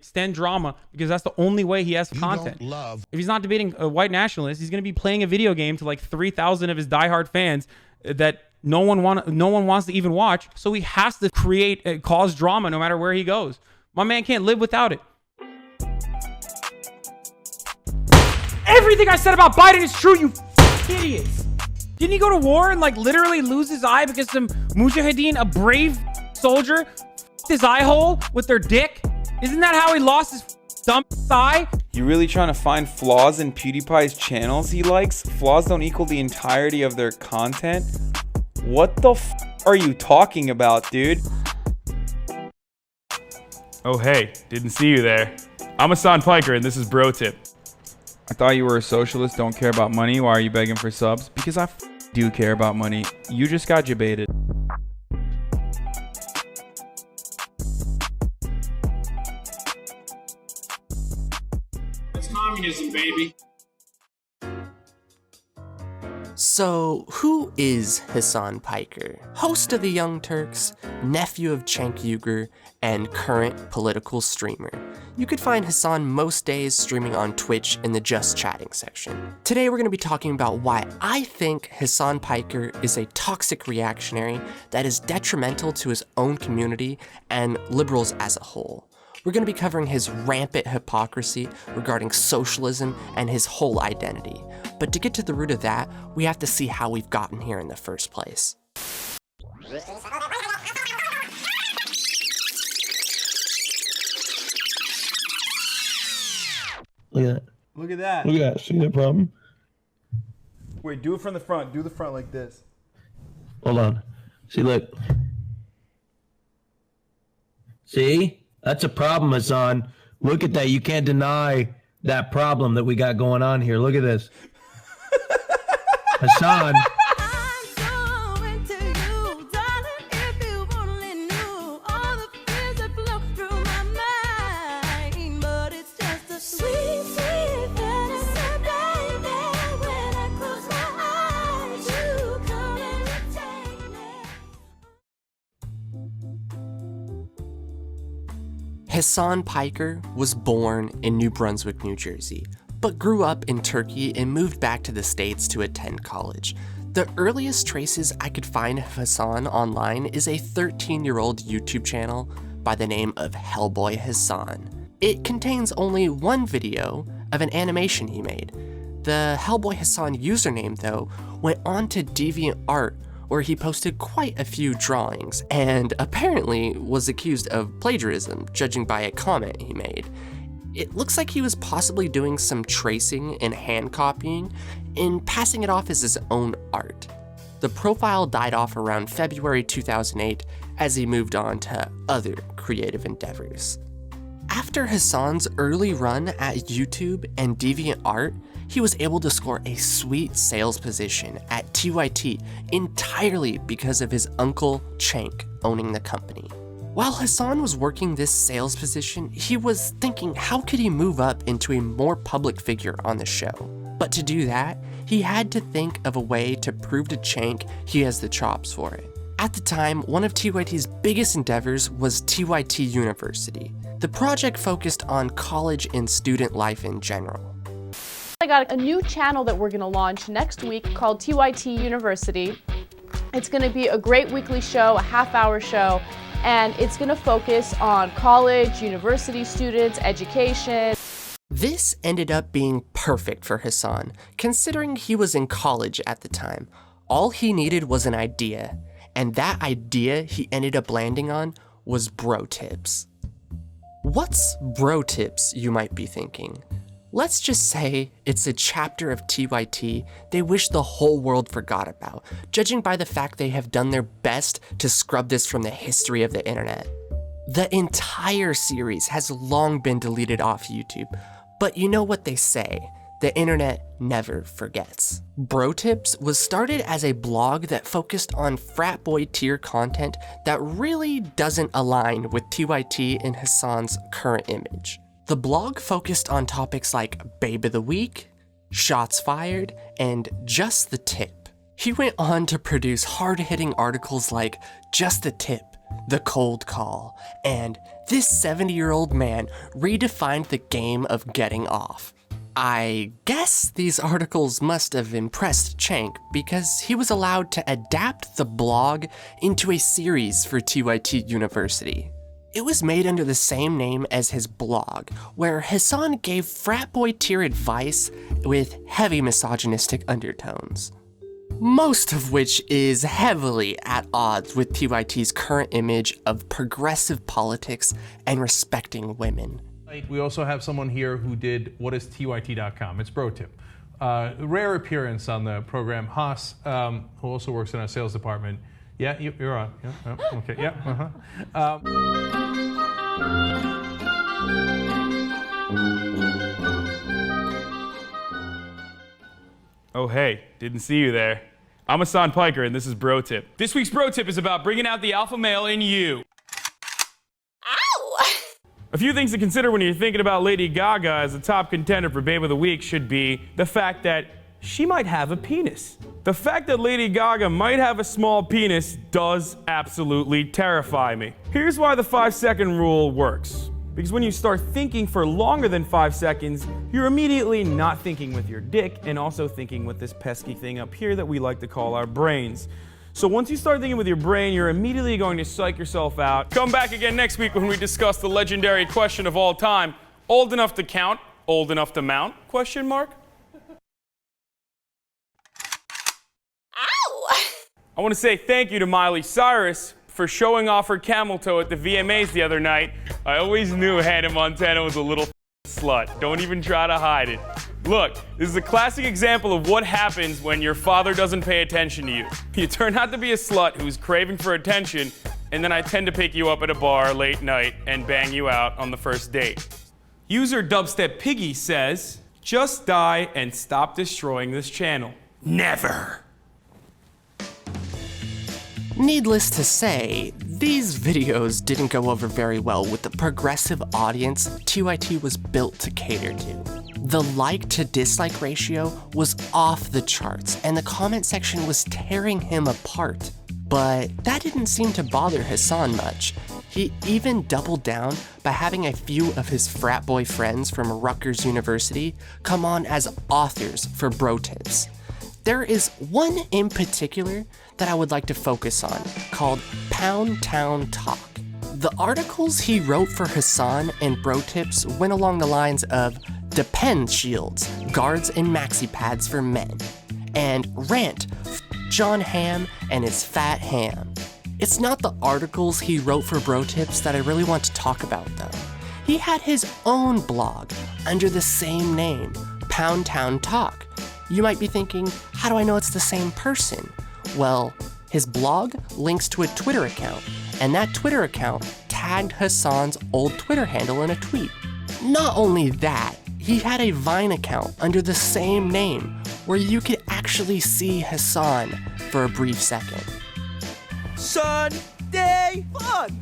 stand drama because that's the only way he has content. If he's not debating a white nationalist, he's going to be playing a video game to like 3,000 of his diehard fans that no one wants to even watch. So he has to cause drama no matter where he goes. My man can't live without it. Everything I said about Biden is true, you idiots. Didn't he go to war and like literally lose his eye because some mujahideen, a brave soldier, his eye hole with their dick? Isn't that how he lost his dumb eye? You really trying to find flaws in PewDiePie's channels he likes? Flaws don't equal the entirety of their content? What the are you talking about, dude? Oh hey, didn't see you there. I'm Hasan Piker and this is Bro Tip. I thought you were a socialist, don't care about money. Why are you begging for subs? Because I do care about money. You just got debated. It's communism, baby. So, who is Hasan Piker? Host of the Young Turks, nephew of Cenk Uygur, and current political streamer. You could find Hasan most days streaming on Twitch in the Just Chatting section. Today we're going to be talking about why I think Hasan Piker is a toxic reactionary that is detrimental to his own community and liberals as a whole. We're going to be covering his rampant hypocrisy regarding socialism and his whole identity. But to get to the root of that, we have to see how we've gotten here in the first place. Look at that. Look at that. Look at that. See that problem? Wait, do it from the front. Do the front like this. Hold on. See, look. See? That's a problem, Hasan. Look at that. You can't deny that problem that we got going on here. Look at this. Hasan. Hasan Piker was born in New Brunswick, New Jersey, but grew up in Turkey and moved back to the States to attend college. The earliest traces I could find of Hasan online is a 13-year-old YouTube channel by the name of Hellboy Hasan. It contains only one video of an animation he made. The Hellboy Hasan username, though, went on to DeviantArt, where he posted quite a few drawings, and apparently was accused of plagiarism, judging by a comment he made. It looks like he was possibly doing some tracing and hand copying, and passing it off as his own art. The profile died off around February 2008 as he moved on to other creative endeavors. After Hasan's early run at YouTube and DeviantArt, he was able to score a sweet sales position at TYT entirely because of his uncle Cenk owning the company. While Hasan was working this sales position, he was thinking how could he move up into a more public figure on the show. But to do that, he had to think of a way to prove to Cenk he has the chops for it. At the time, one of TYT's biggest endeavors was TYT University. The project focused on college and student life in general. I got a new channel that we're going to launch next week called TYT University. It's going to be a great weekly show, a half-hour show, and it's going to focus on college, university students, education. This ended up being perfect for Hasan, considering he was in college at the time. All he needed was an idea, and that idea he ended up landing on was Bro Tips. What's Bro Tips, you might be thinking? Let's just say it's a chapter of TYT they wish the whole world forgot about, judging by the fact they have done their best to scrub this from the history of the internet. The entire series has long been deleted off YouTube, but you know what they say, the internet never forgets. Bro Tips was started as a blog that focused on frat boy tier content that really doesn't align with TYT and Hasan's current image. The blog focused on topics like Babe of the Week, Shots Fired, and Just the Tip. He went on to produce hard-hitting articles like Just the Tip, The Cold Call, and this 70-year-old man redefined the game of getting off. I guess these articles must have impressed Cenk because he was allowed to adapt the blog into a series for TYT University. It was made under the same name as his blog, where Hasan gave frat boy tier advice with heavy misogynistic undertones. Most of which is heavily at odds with TYT's current image of progressive politics and respecting women. We also have someone here who did what is TYT.com. It's BroTip. Rare appearance on the program. Haas, who also works in our sales department. Yeah, you're on. Yeah, okay, yeah, Oh hey, didn't see you there. I'm Hasan Piker and this is Bro Tip. This week's Bro Tip is about bringing out the alpha male in you. Ow! A few things to consider when you're thinking about Lady Gaga as a top contender for Babe of the Week should be the fact that she might have a penis. The fact that Lady Gaga might have a small penis does absolutely terrify me. Here's why the 5-second rule works. Because when you start thinking for longer than 5 seconds, you're immediately not thinking with your dick and also thinking with this pesky thing up here that we like to call our brains. So once you start thinking with your brain, you're immediately going to psych yourself out. Come back again next week when we discuss the legendary question of all time. Old enough to count, old enough to mount? Question mark? Ow! I want to say thank you to Miley Cyrus for showing off her camel toe at the VMAs the other night. I always knew Hannah Montana was a little slut. Don't even try to hide it. Look, this is a classic example of what happens when your father doesn't pay attention to you. You turn out to be a slut who's craving for attention, and then I tend to pick you up at a bar late night and bang you out on the first date. User Dubstep Piggy says, just die and stop destroying this channel. Never. Needless to say, these videos didn't go over very well with the progressive audience TYT was built to cater to. The like to dislike ratio was off the charts, and the comment section was tearing him apart. But that didn't seem to bother Hasan much. He even doubled down by having a few of his frat boy friends from Rutgers University come on as authors for Bro Tips. There is one in particular that I would like to focus on, called Pound Town Talk. The articles he wrote for Hasan and Bro Tips went along the lines of Depend Shields, Guards and Maxi Pads for Men, and Rant, John Hamm and his fat ham. It's not the articles he wrote for Bro Tips that I really want to talk about though. He had his own blog under the same name, Pound Town Talk. You might be thinking, how do I know it's the same person? Well, his blog links to a Twitter account, and that Twitter account tagged Hasan's old Twitter handle in a tweet. Not only that, he had a Vine account under the same name, where you could actually see Hasan for a brief second. Sunday fun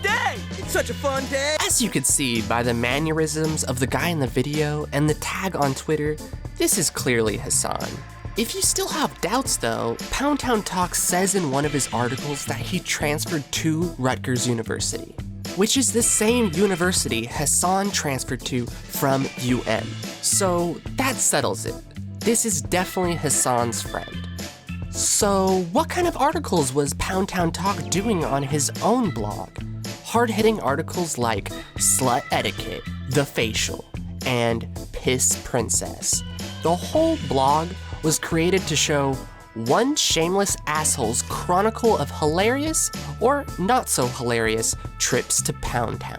day! It's such a fun day! As you could see by the mannerisms of the guy in the video and the tag on Twitter, this is clearly Hasan. If you still have doubts though, Pound Town Talk says in one of his articles that he transferred to Rutgers University, which is the same university Hasan transferred to from UM. So that settles it. This is definitely Hasan's friend. So what kind of articles was Pound Town Talk doing on his own blog? Hard-hitting articles like Slut Etiquette, The Facial, and Piss Princess. The whole blog was created to show one shameless asshole's chronicle of hilarious or not so hilarious trips to Pound Town.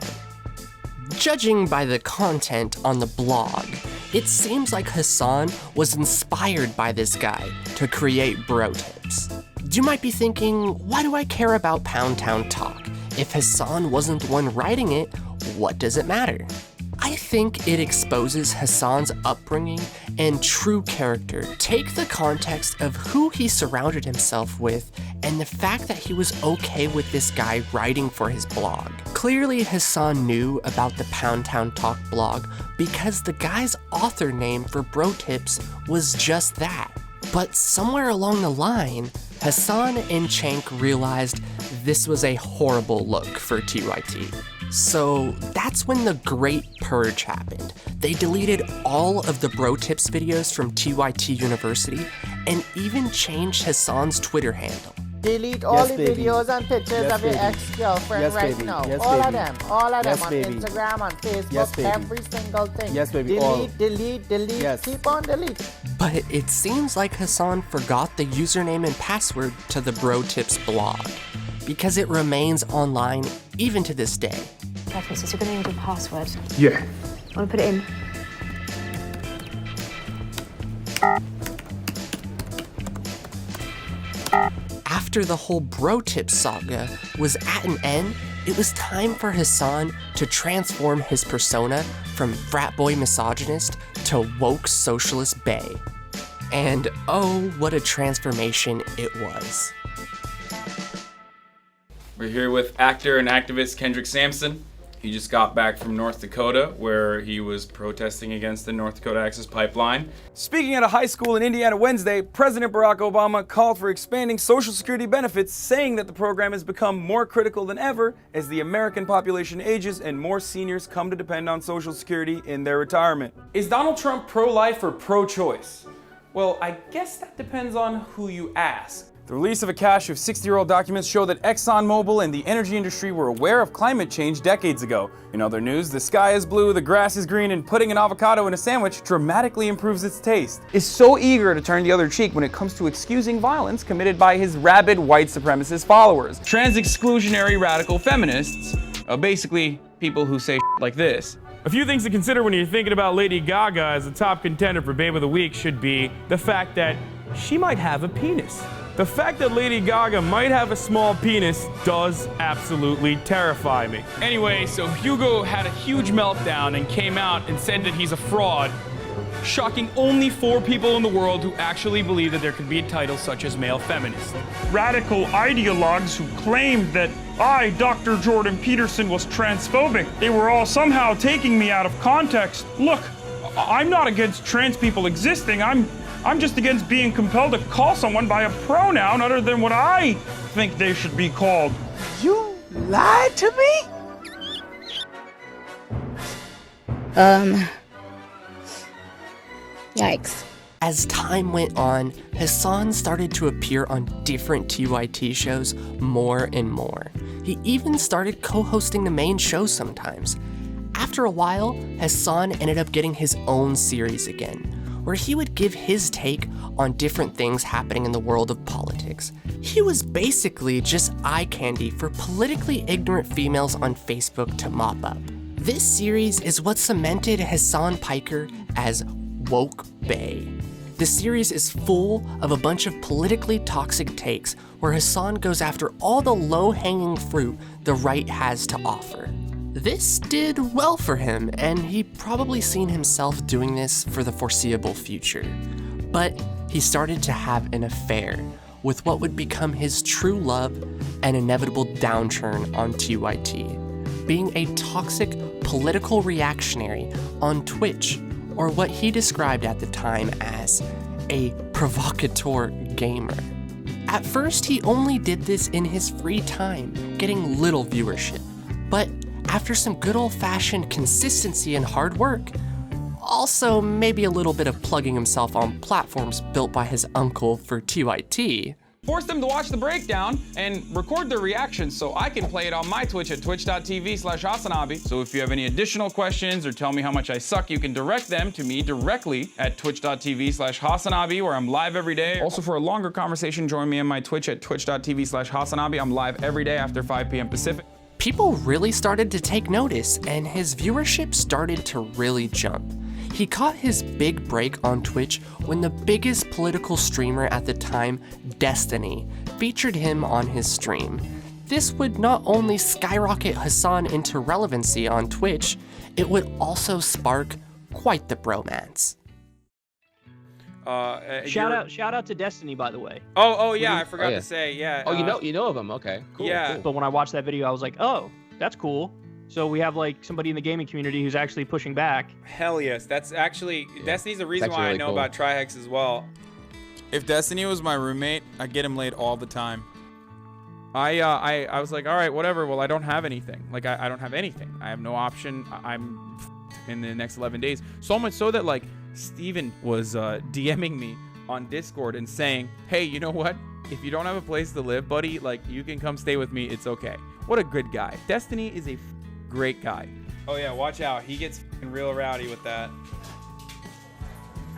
Judging by the content on the blog, it seems like Hasan was inspired by this guy to create Bro Tips. You might be thinking, why do I care about Pound Town Talk? If Hasan wasn't the one writing it, what does it matter? I think it exposes Hasan's upbringing and true character. Take the context of who he surrounded himself with and the fact that he was okay with this guy writing for his blog. Clearly Hasan knew about the Pound Town Talk blog because the guy's author name for Bro Tips was just that. But somewhere along the line, Hasan and Cenk realized this was a horrible look for TYT. So that's when the Great Purge happened. They deleted all of the Bro Tips videos from TYT University and even changed Hasan's Twitter handle. Delete all the videos and pictures of your ex-girlfriend right now. All of them on Instagram, on Facebook, every single thing. Delete, keep on deleting. But it seems like Hasan forgot the username and password to the Bro Tips blog, because it remains online even to this day. Okay, so you're gonna need a password. Yeah. I wanna put it in. After the whole Bro Tips saga was at an end, it was time for Hasan to transform his persona from frat boy misogynist to woke socialist bae. And oh, what a transformation it was. We're here with actor and activist Kendrick Sampson. He just got back from North Dakota, where he was protesting against the North Dakota Access Pipeline. Speaking at a high school in Indiana Wednesday, President Barack Obama called for expanding Social Security benefits, saying that the program has become more critical than ever as the American population ages and more seniors come to depend on Social Security in their retirement. Is Donald Trump pro-life or pro-choice? Well, I guess that depends on who you ask. The release of a cache of 60-year-old documents show that ExxonMobil and the energy industry were aware of climate change decades ago. In other news, the sky is blue, the grass is green, and putting an avocado in a sandwich dramatically improves its taste. Is so eager to turn the other cheek when it comes to excusing violence committed by his rabid white supremacist followers. Trans-exclusionary radical feminists, basically people who say like this. A few things to consider when you're thinking about Lady Gaga as a top contender for Babe of the Week should be the fact that she might have a penis. The fact that Lady Gaga might have a small penis does absolutely terrify me. Anyway, so Hugo had a huge meltdown and came out and said that he's a fraud, shocking only 4 people in the world who actually believe that there could be a title such as male feminist. Radical ideologues who claimed that I, Dr. Jordan Peterson, was transphobic. They were all somehow taking me out of context. Look, I'm not against trans people existing. I'm just against being compelled to call someone by a pronoun other than what I think they should be called. You lied to me? Yikes. As time went on, Hasan started to appear on different TYT shows more and more. He even started co-hosting the main show sometimes. After a while, Hasan ended up getting his own series again, where he would give his take on different things happening in the world of politics. He was basically just eye candy for politically ignorant females on Facebook to mop up. This series is what cemented Hasan Piker as Woke Bae. The series is full of a bunch of politically toxic takes where Hasan goes after all the low-hanging fruit the right has to offer. This did well for him, and he probably seen himself doing this for the foreseeable future. But he started to have an affair with what would become his true love and inevitable downturn on TYT, being a toxic political reactionary on Twitch, or what he described at the time as a provocateur gamer. At first, he only did this in his free time, getting little viewership, but after some good old-fashioned consistency and hard work, also maybe a little bit of plugging himself on platforms built by his uncle for TYT, Force them to watch the breakdown and record their reactions so I can play it on my Twitch at twitch.tv/Hasanabi. So if you have any additional questions or tell me how much I suck, you can direct them to me directly at twitch.tv/Hasanabi, where I'm live every day. Also, for a longer conversation, join me on my Twitch at twitch.tv/Hasanabi. I'm live every day after 5 p.m. Pacific. People really started to take notice, and his viewership started to really jump. He caught his big break on Twitch when the biggest political streamer at the time, Destiny, featured him on his stream. This would not only skyrocket Hasan into relevancy on Twitch, it would also spark quite the bromance. Shout out to Destiny, by the way. Oh yeah, I forgot to say, yeah. Oh, you know of him? Okay, cool. Yeah. But when I watched that video, I was like, oh, that's cool. So we have like somebody in the gaming community who's actually pushing back. Hell yes, that's actually Destiny's the reason why I know about Trihex as well. If Destiny was my roommate, I'd get him laid all the time. I was like, all right, whatever. Well, I don't have anything. Like, I don't have anything. I have no option. I'm in the next 11 days. So much so that, like, Steven was DMing me on Discord and saying, hey, you know what? If you don't have a place to live, buddy, like, you can come stay with me. It's okay. What a good guy. Destiny is a great guy. Oh, yeah, watch out. He gets real rowdy with that.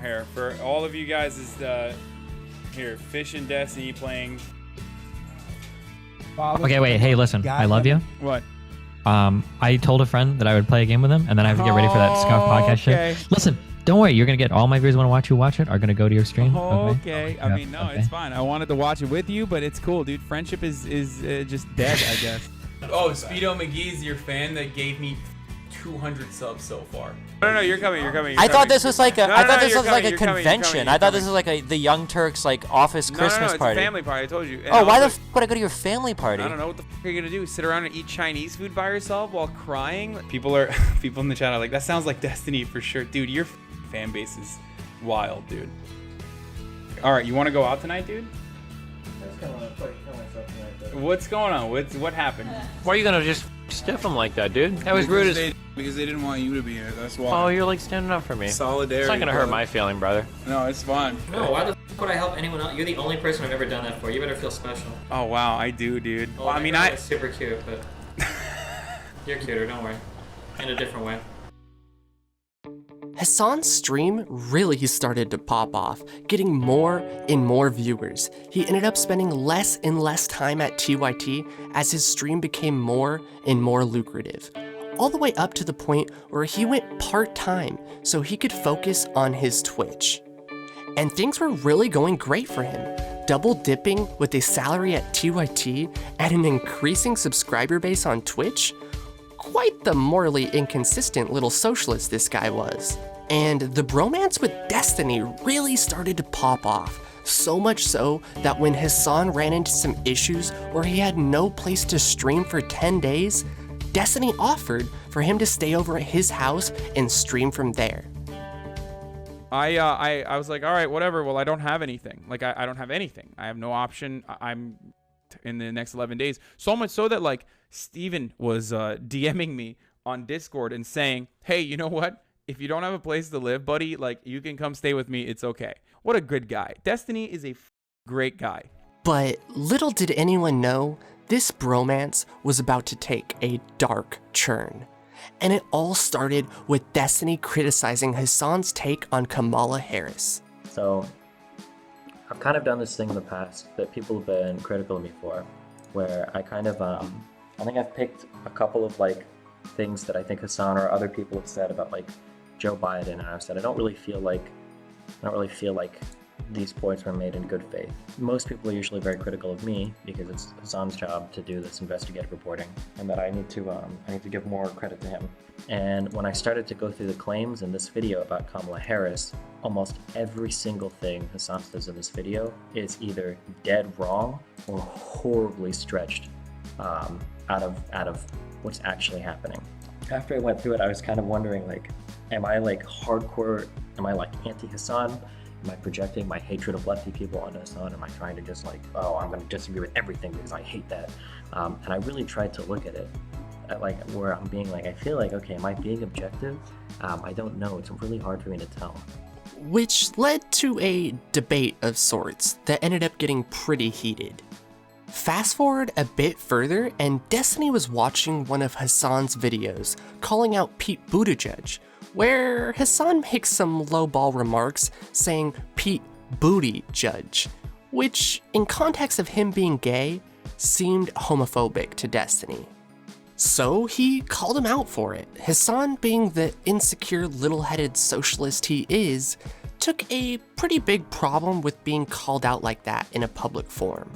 Here, for all of you guys, is here, Fish and Destiny playing. Okay, wait. Hey, listen. I love you. What? I told a friend that I would play a game with him, and then I have to get ready for that Scuff podcast shit. Listen, don't worry. You're gonna get all my viewers who want to watch you watch it are gonna go to your stream. Okay. I mean, no, it's fine. I wanted to watch it with you, but it's cool, dude. Friendship is just dead, I guess. Oh, Speedo McGee's your fan that gave me 200 subs so far. No, you're coming. I thought this was like a convention. I thought this was like the Young Turks like office Christmas it's party. A family party. I told you. And oh, why the f would I go to your family party? I don't know what the f are you gonna do. Sit around and eat Chinese food by yourself while crying? People in the chat are like, that sounds like Destiny for sure, dude. Your fan base is wild, dude. All right, you want to go out tonight, dude? I just kind of want to kill myself tonight. What's going on? What happened? Why are you gonna just stiff him like that, dude? That was rude as. Because they didn't want you to be here. That's why. Oh, you're like standing up for me. Solidarity. It's not gonna hurt my feeling, brother. No, it's fine. No, why the f would I help anyone else? You're the only person I've ever done that for. You better feel special. Oh wow, I do, dude. Oh, well, I mean, I. Super cute, but you're cuter. Don't worry. In a different way. Hasan's stream really started to pop off, getting more and more viewers. He ended up spending less and less time at TYT as his stream became more and more lucrative. All the way up to the point where he went part-time so he could focus on his Twitch. And things were really going great for him, double dipping with a salary at TYT and an increasing subscriber base on Twitch. Quite the morally inconsistent little socialist this guy was. And the bromance with Destiny really started to pop off, so much so that when Hasan ran into some issues where he had no place to stream for 10 days, Destiny offered for him to stay over at his house and stream from there. I was like, all right, whatever. Well, I don't have anything. Like, I don't have anything. I have no option. I'm in the next 11 days. So much so that, like, Steven was DMing me on Discord and saying, hey, you know what? If you don't have a place to live, buddy, like, you can come stay with me. It's okay. What a good guy. Destiny is a great guy. But little did anyone know, this bromance was about to take a dark turn. And it all started with Destiny criticizing Hasan's take on Kamala Harris. So, I've kind of done this thing in the past that people have been critical of me for, where I kind of, I think I've picked a couple of, like, things that I think Hasan or other people have said about, like, Joe Biden, and I've said I don't really feel like these points were made in good faith. Most people are usually very critical of me because it's Hasan's job to do this investigative reporting, and that I need to give more credit to him. And when I started to go through the claims in this video about Kamala Harris, almost every single thing Hasan says in this video is either dead wrong or horribly stretched out of what's actually happening. After I went through it, I was kind of wondering, like, am I like hardcore? Am I like anti-Hasan? Am I projecting my hatred of lefty people onto Hasan? Am I trying to just like, oh, I'm going to disagree with everything because I hate that? And I really tried to look at it at like where I'm being like, I feel like, okay, am I being objective? I don't know. It's really hard for me to tell. Which led to a debate of sorts that ended up getting pretty heated. Fast forward a bit further, and Destiny was watching one of Hasan's videos calling out Pete Buttigieg, where Hasan makes some lowball remarks saying Pete Booty Judge, which, in context of him being gay, seemed homophobic to Destiny. So he called him out for it. Hasan, being the insecure, little-headed socialist he is, took a pretty big problem with being called out like that in a public forum.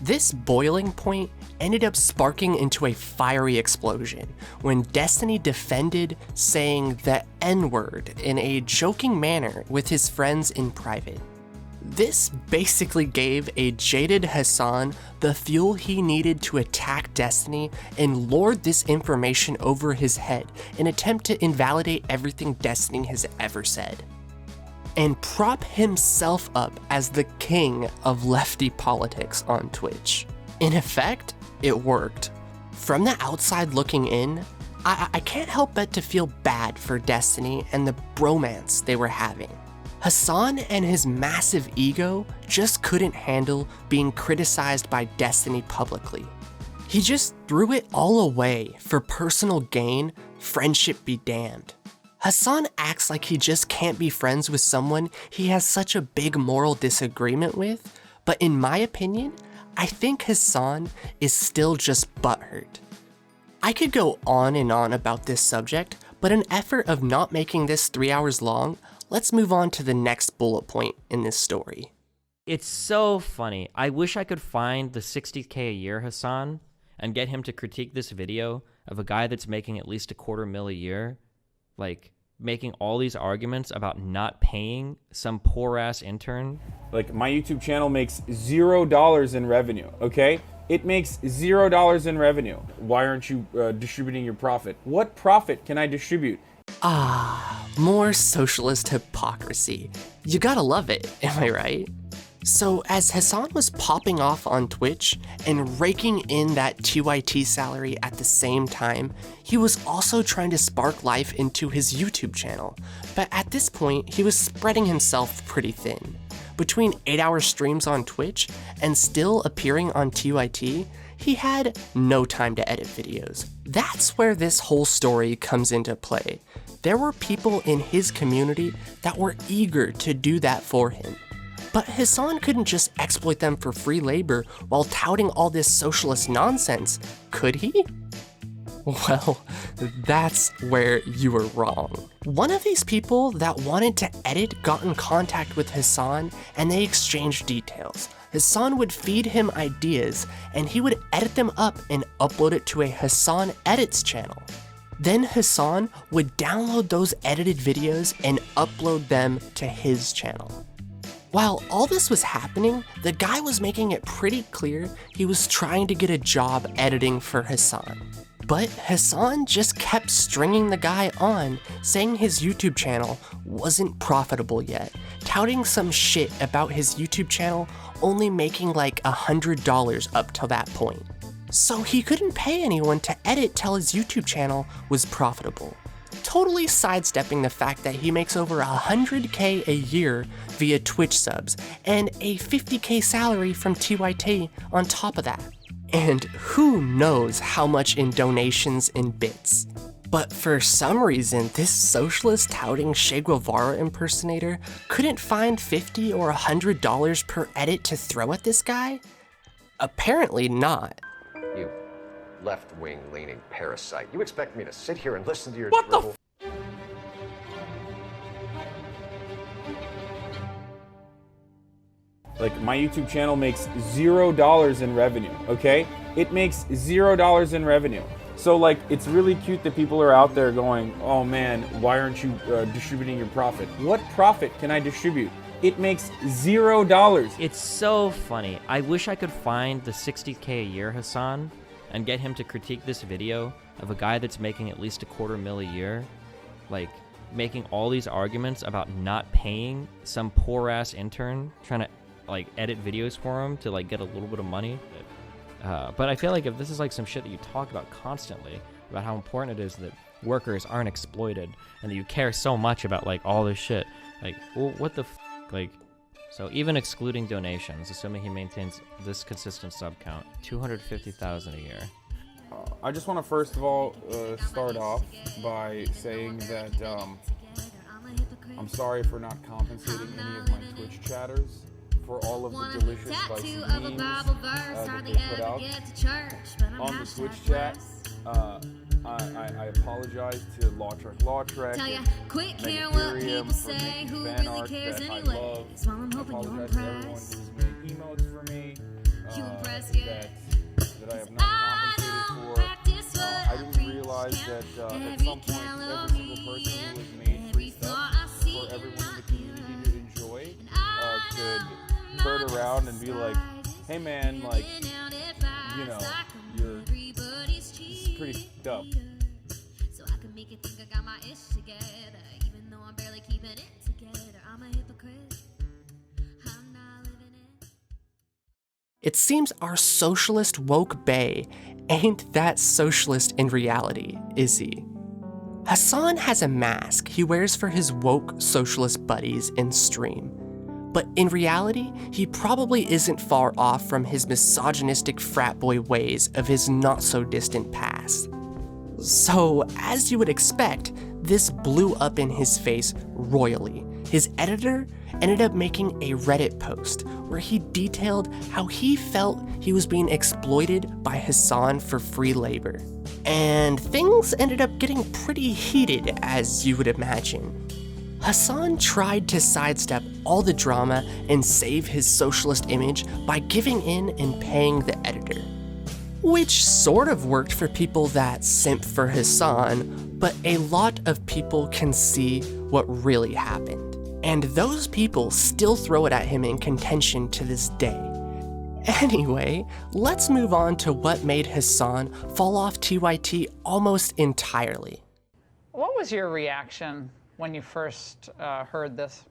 This boiling point ended up sparking into a fiery explosion when Destiny defended saying the N-word in a joking manner with his friends in private. This basically gave a jaded Hasan the fuel he needed to attack Destiny and lord this information over his head in an attempt to invalidate everything Destiny has ever said, and prop himself up as the king of lefty politics on Twitch. In effect, it worked. From the outside looking in, I can't help but to feel bad for Destiny and the bromance they were having. Hasan and his massive ego just couldn't handle being criticized by Destiny publicly. He just threw it all away for personal gain, friendship be damned. Hasan acts like he just can't be friends with someone he has such a big moral disagreement with, but in my opinion, I think Hasan is still just butthurt. I could go on and on about this subject, but in effort of not making this 3 hours long, let's move on to the next bullet point in this story. It's so funny. I wish I could find the $60K a year Hasan and get him to critique this video of a guy that's making at least $250,000 a year, like making all these arguments about not paying some poor ass intern. Like, my YouTube channel makes $0 in revenue, okay? It makes $0 in revenue. Why aren't you distributing your profit? What profit can I distribute? Ah, more socialist hypocrisy. You gotta love it, am I right? So as Hasan was popping off on Twitch and raking in that TYT salary at the same time, he was also trying to spark life into his YouTube channel. But at this point, he was spreading himself pretty thin. Between 8-hour streams on Twitch and still appearing on TYT, he had no time to edit videos. That's where this whole story comes into play. There were people in his community that were eager to do that for him. But Hasan couldn't just exploit them for free labor while touting all this socialist nonsense, could he? Well, that's where you were wrong. One of these people that wanted to edit got in contact with Hasan and they exchanged details. Hasan would feed him ideas and he would edit them up and upload it to a Hasan Edits channel. Then Hasan would download those edited videos and upload them to his channel. While all this was happening, the guy was making it pretty clear he was trying to get a job editing for Hasan. But Hasan just kept stringing the guy on, saying his YouTube channel wasn't profitable yet, touting some shit about his YouTube channel only making like $100 up till that point. So he couldn't pay anyone to edit till his YouTube channel was profitable. Totally sidestepping the fact that he makes over $100K a year via Twitch subs and a $50K salary from TYT on top of that. And who knows how much in donations and bits. But for some reason, this socialist touting Che Guevara impersonator couldn't find $50 or $100 per edit to throw at this guy? Apparently not. You left-wing leaning parasite. You expect me to sit here and listen to your What drivel? Like, my YouTube channel makes $0 in revenue, okay? It makes $0 in revenue. So, like, it's really cute that people are out there going, oh man, why aren't you distributing your profit? What profit can I distribute? It makes $0. It's so funny. I wish I could find the $60K a year Hasan and get him to critique this video of a guy that's making at least $250,000 a year, like making all these arguments about not paying some poor ass intern trying to like edit videos for him to like get a little bit of money. But I feel like if this is like some shit that you talk about constantly about how important it is that workers aren't exploited and that you care so much about like all this shit, like, well, what the like, so even excluding donations, assuming he maintains this consistent sub count, 250,000 a year. I just want to first of all start off by saying that I'm sorry for not compensating any of my Twitch chatters for all of the delicious spicy memes that they put out on the Twitch chat. I apologize to Lautrec, Megatherium for making fan art that I love. I apologize to everyone who's made emotes for me that I have not compensated for. I didn't realize that at some point every single person who has made free stuff for everyone in the community to enjoy could turn around and be like, hey man, like, you know, this is pretty f***ed up. So I can make it think I got my ish together, even though I'm barely keeping it together. I'm a hypocrite. I'm not living It seems our socialist woke bae ain't that socialist in reality, is he? Hasan has a mask he wears for his woke socialist buddies in stream. But in reality, he probably isn't far off from his misogynistic frat boy ways of his not-so-distant past. So, as you would expect, this blew up in his face royally. His editor ended up making a Reddit post where he detailed how he felt he was being exploited by Hasan for free labor. And things ended up getting pretty heated, as you would imagine. Hasan tried to sidestep all the drama and save his socialist image by giving in and paying the editor. Which sort of worked for people that simp for Hasan, but a lot of people can see what really happened. And those people still throw it at him in contention to this day. Anyway, let's move on to what made Hasan fall off TYT almost entirely. What was your reaction when you first heard this?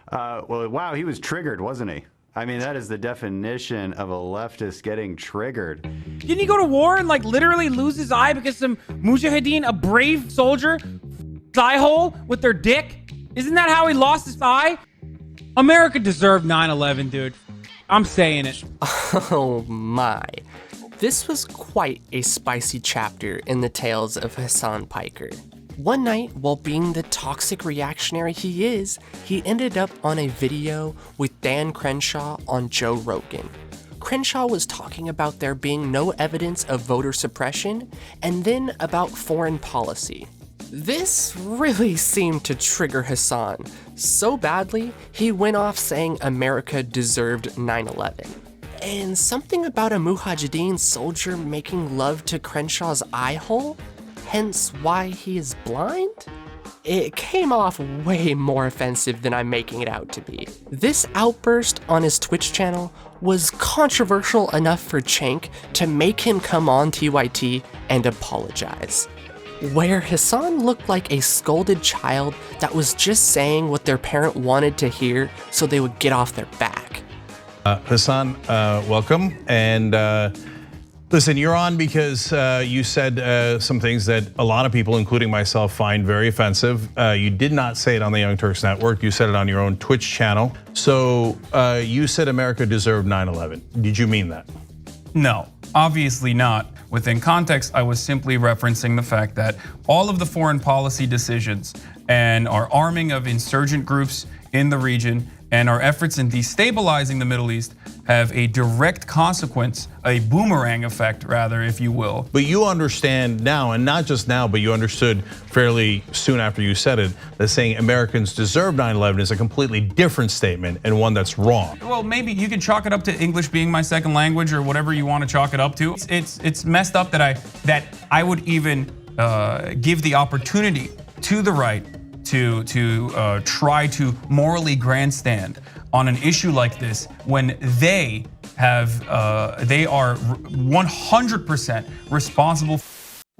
Well, wow, he was triggered, wasn't he? I mean, that is the definition of a leftist getting triggered. Didn't he go to war and like literally lose his eye because some mujahideen, a brave soldier, eye hole with their dick? Isn't that how he lost his eye? America deserved 9/11, dude. I'm saying it. Oh my. This was quite a spicy chapter in the tales of Hasan Piker. One night, while being the toxic reactionary he is, he ended up on a video with Dan Crenshaw on Joe Rogan. Crenshaw was talking about there being no evidence of voter suppression, and then about foreign policy. This really seemed to trigger Hasan so badly, he went off saying America deserved 9/11. And something about a mujahideen soldier making love to Crenshaw's eye hole? Hence why he is blind? It came off way more offensive than I'm making it out to be. This outburst on his Twitch channel was controversial enough for Cenk to make him come on TYT and apologize. Where Hasan looked like a scolded child that was just saying what their parent wanted to hear so they would get off their back. Hasan, welcome. And listen, you're on because you said some things that a lot of people, including myself, find very offensive. You did not say it on the Young Turks Network. You said it on your own Twitch channel. So you said America deserved 9/11. Did you mean that? No, obviously not. Within context, I was simply referencing the fact that all of the foreign policy decisions and our arming of insurgent groups in the region and our efforts in destabilizing the Middle East have a direct consequence, a boomerang effect rather, if you will. But you understand now, and not just now, but you understood fairly soon after you said it, that saying Americans deserve 9/11 is a completely different statement and one that's wrong. Well, maybe you can chalk it up to English being my second language or whatever you want to chalk it up to. It's messed up that I would even give the opportunity to the right to try to morally grandstand on an issue like this when they are 100% responsible.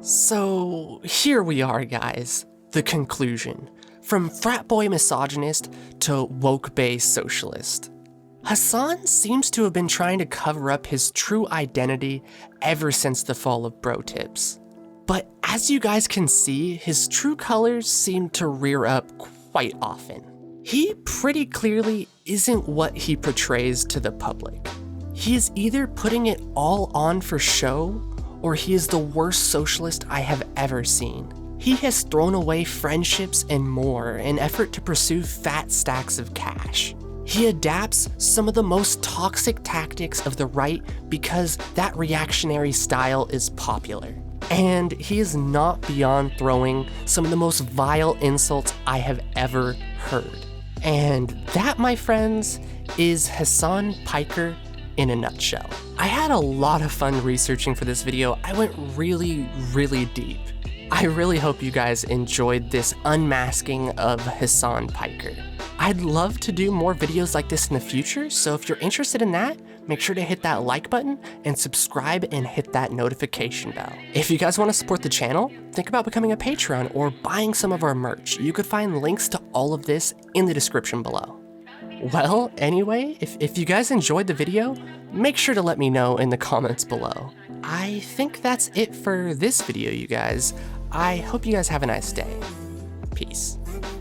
So here we are, guys. The conclusion. From frat boy misogynist to woke bae socialist. Hasan seems to have been trying to cover up his true identity ever since the fall of Bro Tips. But as you guys can see, his true colors seem to rear up quite often. He pretty clearly isn't what he portrays to the public. He is either putting it all on for show, or he is the worst socialist I have ever seen. He has thrown away friendships and more in effort to pursue fat stacks of cash. He adapts some of the most toxic tactics of the right because that reactionary style is popular. And he is not beyond throwing some of the most vile insults I have ever heard. And that, my friends, is Hasan Piker in a nutshell. I had a lot of fun researching for this video. I went really, really deep. I really hope you guys enjoyed this unmasking of Hasan Piker. I'd love to do more videos like this in the future, so if you're interested in that, make sure to hit that like button and subscribe and hit that notification bell. If you guys want to support the channel, think about becoming a Patreon or buying some of our merch. You could find links to all of this in the description below. Well, anyway, if you guys enjoyed the video, make sure to let me know in the comments below. I think that's it for this video, you guys. I hope you guys have a nice day.